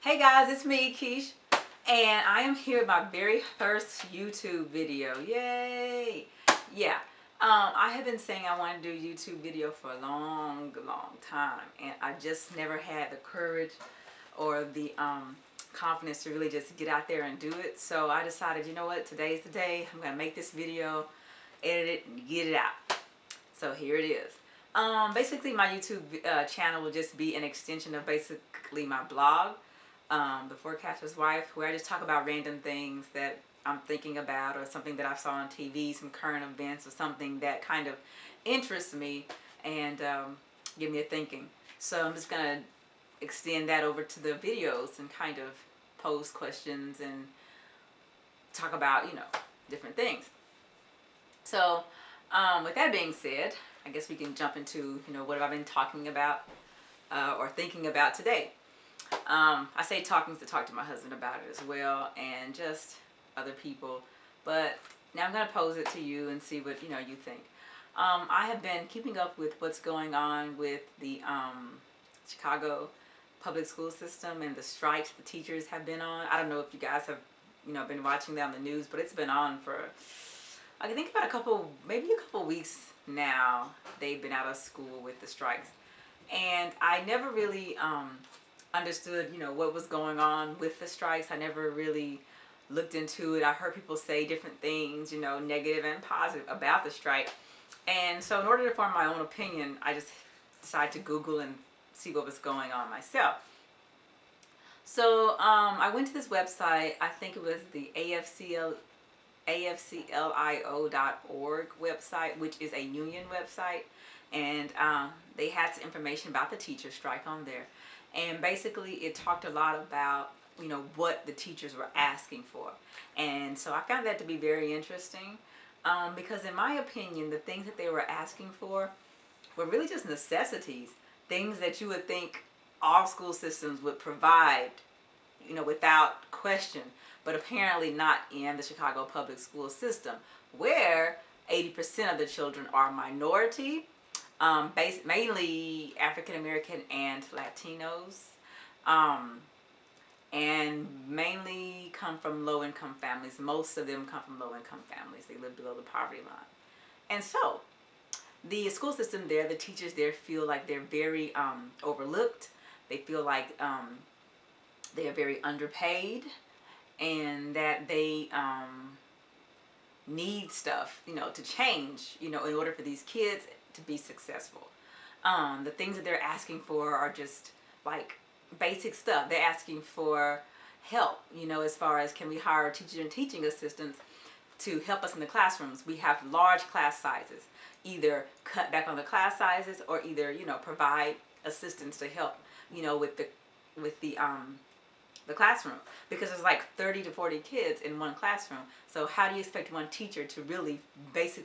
Hey guys, it's me, Keish, and I am here with my very first YouTube video. Yay! Yeah, I have been saying I want to do a YouTube video for a long time, and I just never had the courage or the confidence to really just get out there and do it. So I decided, you know what, today's the day. I'm going to make this video, edit it, and get it out. So here it is. Basically, my YouTube channel will just be an extension of basically my blog, The Forecaster's Wife, where I just talk about random things that I'm thinking about, or something that I saw on TV, some current events, or something that kind of interests me and get me a thinking. So I'm just going to extend that over to the videos and kind of pose questions and talk about, different things. So with that being said, I guess we can jump into, what have I been talking about or thinking about today. I say talking to talk to my husband about it as well, and just other people. But now I'm going to pose it to you and see what, you think. I have been keeping up with what's going on with the Chicago public school system and the strikes the teachers have been on. I don't know if you guys have, been watching that on the news, but it's been on for, I think about maybe a couple weeks now. They've been out of school with the strikes. And I never really understood, what was going on with the strikes. I never really looked into it. I heard people say different things, negative and positive about the strike. And so in order to form my own opinion, I just decided to Google and see what was going on myself. So I went to this website. I think it was the AFCLIO.org website, which is a union website, and they had some information about the teacher strike on there. And basically it talked a lot about, what the teachers were asking for. And so I found that to be very interesting, because in my opinion, the things that they were asking for were really just necessities, things that you would think all school systems would provide, without question, but apparently not in the Chicago public school system, where 80% of the children are minority, mainly African American and Latinos, and mainly come from low-income families. Most of them come from low-income families. They live below the poverty line. And so the school system there, the teachers there feel like they're very overlooked. They feel like they are very underpaid, and that they need stuff, to change, in order for these kids to be successful. The things that they're asking for are just like basic stuff. They're asking for help, as far as, can we hire teachers and teaching assistants to help us in the classrooms. We have large class sizes. Either cut back on the class sizes, or either, provide assistance to help, with the classroom, because there's like 30 to 40 kids in one classroom. So how do you expect one teacher to really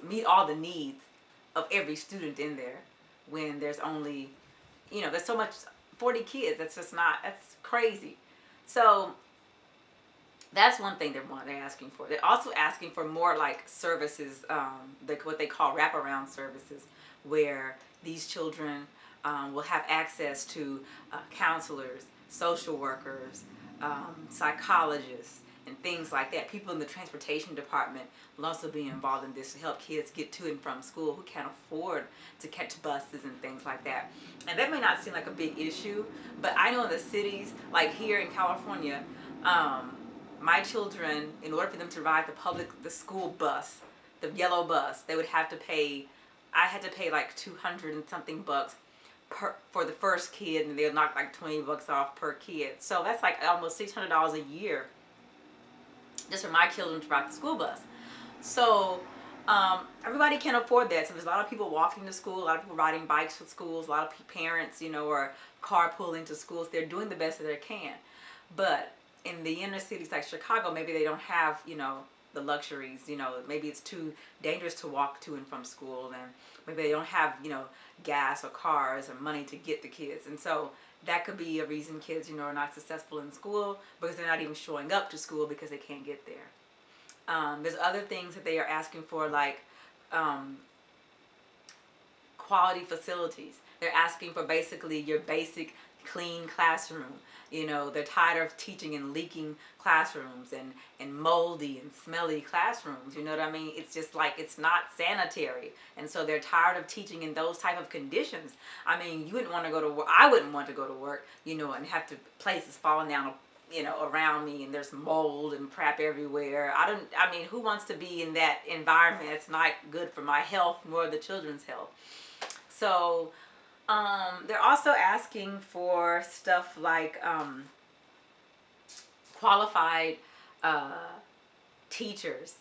meet all the needs of every student in there when there's only, there's so much, 40 kids, that's crazy. So that's one thing they're asking for. They're also asking for more like services, what they call wraparound services, where these children will have access to counselors, social workers, psychologists, and things like that. People in the transportation department will also be involved in this to help kids get to and from school who can't afford to catch buses and things like that. And that may not seem like a big issue, but I know in the cities, like here in California, my children, in order for them to ride the school bus, the yellow bus, they would have to pay, I had to pay like 200 and something bucks for the first kid, and they'll knock like 20 bucks off per kid. So that's like almost $600 a year just for my children to ride the school bus. So everybody can't afford that. So there's a lot of people walking to school, a lot of people riding bikes to schools, a lot of parents, are carpooling to schools. They're doing the best that they can. But in the inner cities like Chicago, maybe they don't have, the luxuries, maybe it's too dangerous to walk to and from school, and maybe they don't have, gas or cars or money to get the kids. And so that could be a reason kids, are not successful in school, because they're not even showing up to school because they can't get there. There's other things that they are asking for, like quality facilities. They're asking for basically your basic clean classroom, You know, they're tired of teaching in leaking classrooms and moldy and smelly classrooms. You know what I mean? It's just like, it's not sanitary. And so they're tired of teaching in those type of conditions. I mean, you wouldn't want to go to work. I wouldn't want to go to work, you know, and have to places falling down, you know, around me, and there's mold and crap everywhere. I mean, who wants to be in that environment? It's not good for my health nor the children's health. So they're also asking for stuff like qualified uh, teachers,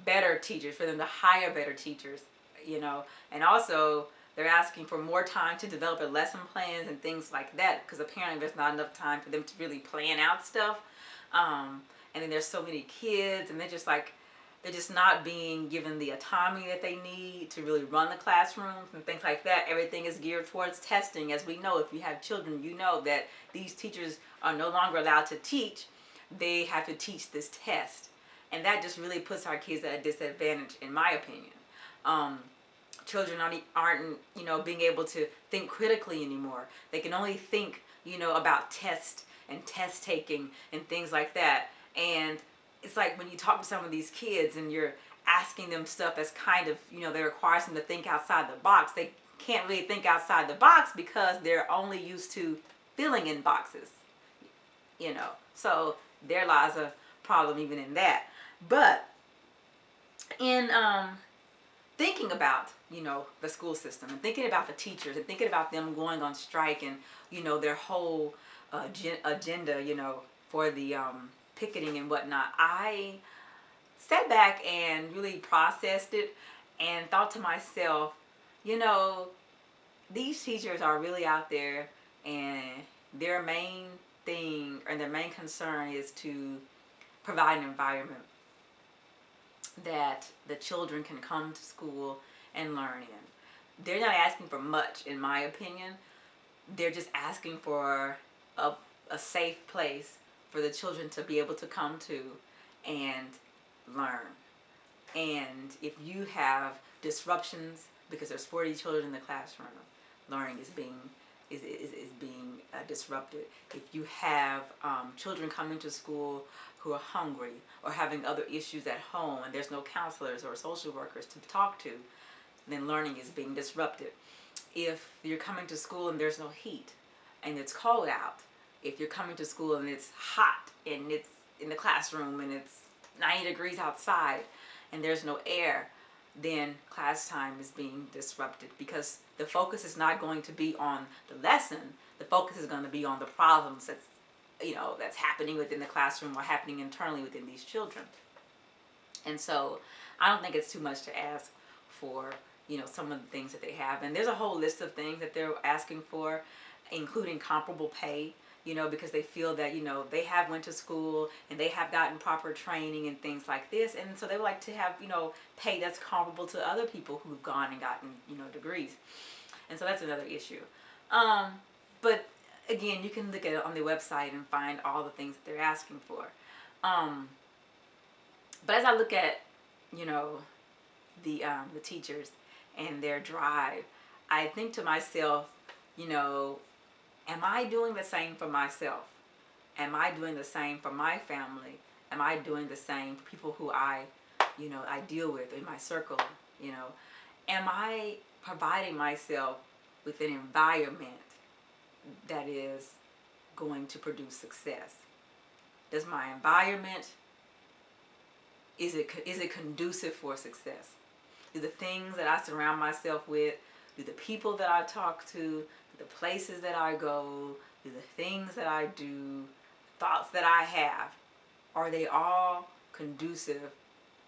better teachers, for them to hire better teachers, you know. And also they're asking for more time to develop their lesson plans and things like that, because apparently there's not enough time for them to really plan out stuff. And then there's so many kids, and they're just not being given the autonomy that they need to really run the classrooms and things like that. Everything is geared towards testing. As we know, if you have children, you know that these teachers are no longer allowed to teach. They have to teach this test. And that just really puts our kids at a disadvantage, in my opinion. Children aren't, you know, being able to think critically anymore. They can only think, you know, about test and test taking and things like that. And it's like when you talk to some of these kids and you're asking them stuff that's kind of, you know, that requires them to think outside the box. They can't really think outside the box because they're only used to filling in boxes, you know. So there lies a problem even in that. But in thinking about, you know, the school system, and thinking about the teachers, and thinking about them going on strike, and, you know, their whole agenda, you know, for the picketing and whatnot, I sat back and really processed it and thought to myself, you know, these teachers are really out there, and their main thing, or their main concern, is to provide an environment that the children can come to school and learn in. They're not asking for much, in my opinion. They're just asking for a safe place for the children to be able to come to and learn. And if you have disruptions because there's 40 children in the classroom, learning is being disrupted. If you have children coming to school who are hungry or having other issues at home, and there's no counselors or social workers to talk to, then learning is being disrupted. If you're coming to school and there's no heat and it's cold out, if you're coming to school and it's hot and it's in the classroom and it's 90 degrees outside and there's no air, then class time is being disrupted, because the focus is not going to be on the lesson. The focus is going to be on the problems that's, you know, that's happening within the classroom or happening internally within these children. And so I don't think it's too much to ask for, you know, some of the things that they have. And there's a whole list of things that they're asking for, including comparable pay, you know, because they feel that, you know, they have went to school and they have gotten proper training and things like this. And so they would like to have, you know, pay that's comparable to other people who've gone and gotten, you know, degrees. And so that's another issue. But again, you can look at it on the website and find all the things that they're asking for. But as I look at, you know, the teachers and their drive, I think to myself, you know, am I doing the same for myself? Am I doing the same for my family? Am I doing the same for people who I deal with in my circle? You know, am I providing myself with an environment that is going to produce success? Does my environment, is it conducive for success? Do the things that I surround myself with, do the people that I talk to, do the places that I go, do the things that I do, thoughts that I have, are they all conducive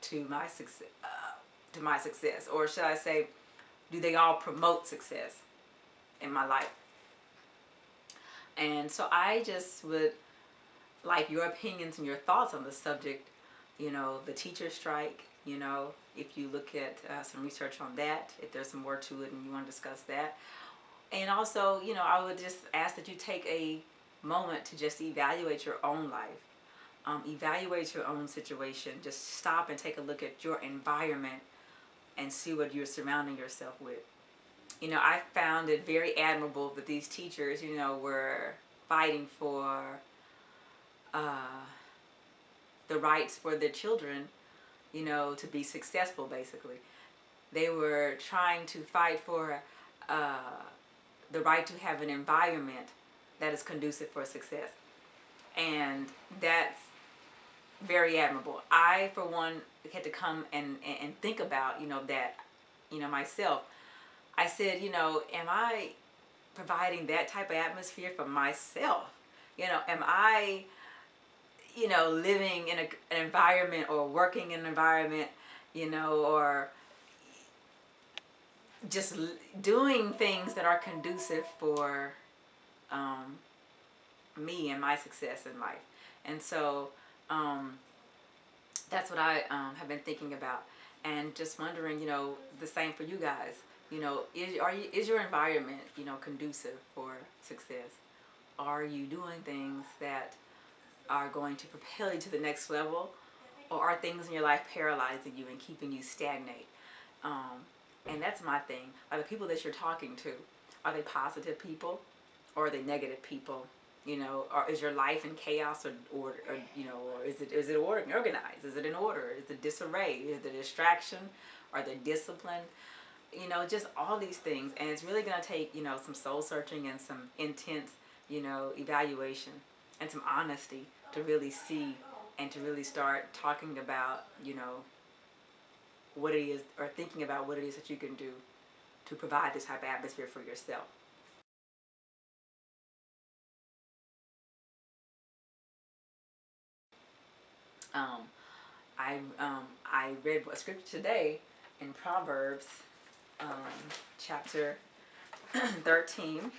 to my success? Or should I say, do they all promote success in my life? And so I just would like your opinions and your thoughts on the subject. You know, the teacher strike, you know, if you look at some research on that, if there's some more to it and you want to discuss that. And also, you know, I would just ask that you take a moment to just evaluate your own life. Evaluate your own situation. Just stop and take a look at your environment and see what you're surrounding yourself with. You know, I found it very admirable that these teachers, you know, were fighting for uh, the rights for their children, you know, to be successful, basically. They were trying to fight for uh, the right to have an environment that is conducive for success. And that's very admirable. I, for one, had to come and think about, you know, that, you know, myself. I said, you know, am I providing that type of atmosphere for myself? You know, am I, you know, living in an environment or working in an environment, you know, or just doing things that are conducive for um, me and my success in life. And so um, that's what I have been thinking about, and just wondering, you know, the same for you guys. You know, is your environment, you know, conducive for success? Are you doing things that are going to propel you to the next level, or are things in your life paralyzing you and keeping you stagnate? Um, and that's my thing. Are the people that you're talking to, are they positive people, or are they negative people? You know, or is your life in chaos, or you know, or is it organized? Is it in order? Is it disarray? Is it distraction? Are they discipline? You know, just all these things. And it's really going to take, you know, some soul searching and some intense, you know, evaluation and some honesty to really see and to really start talking about, you know, what it is, or thinking about what it is that you can do to provide this type of atmosphere for yourself. Um, I read a scripture today in Proverbs, um, chapter 13,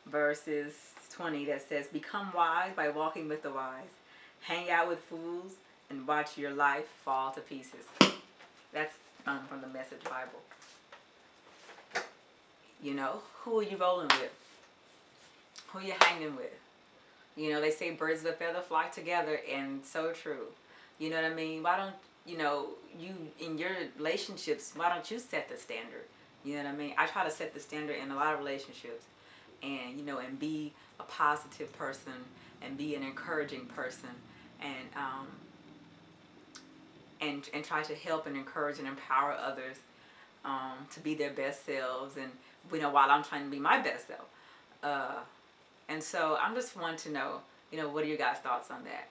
verses 20, that says, "Become wise by walking with the wise. Hang out with fools and watch your life fall to pieces." That's from the Message Bible. You know, who are you rolling with? Who are you hanging with? You know, they say birds of a feather flock together, and so true. You know what I mean? Why don't, you know, you, in your relationships, why don't you set the standard? You know what I mean? I try to set the standard in a lot of relationships, and, you know, and be a positive person, and be an encouraging person, and and try to help and encourage and empower others to be their best selves, and, you know, while I'm trying to be my best self. Uh, and so I'm just wanting to know, you know, what are your guys' thoughts on that?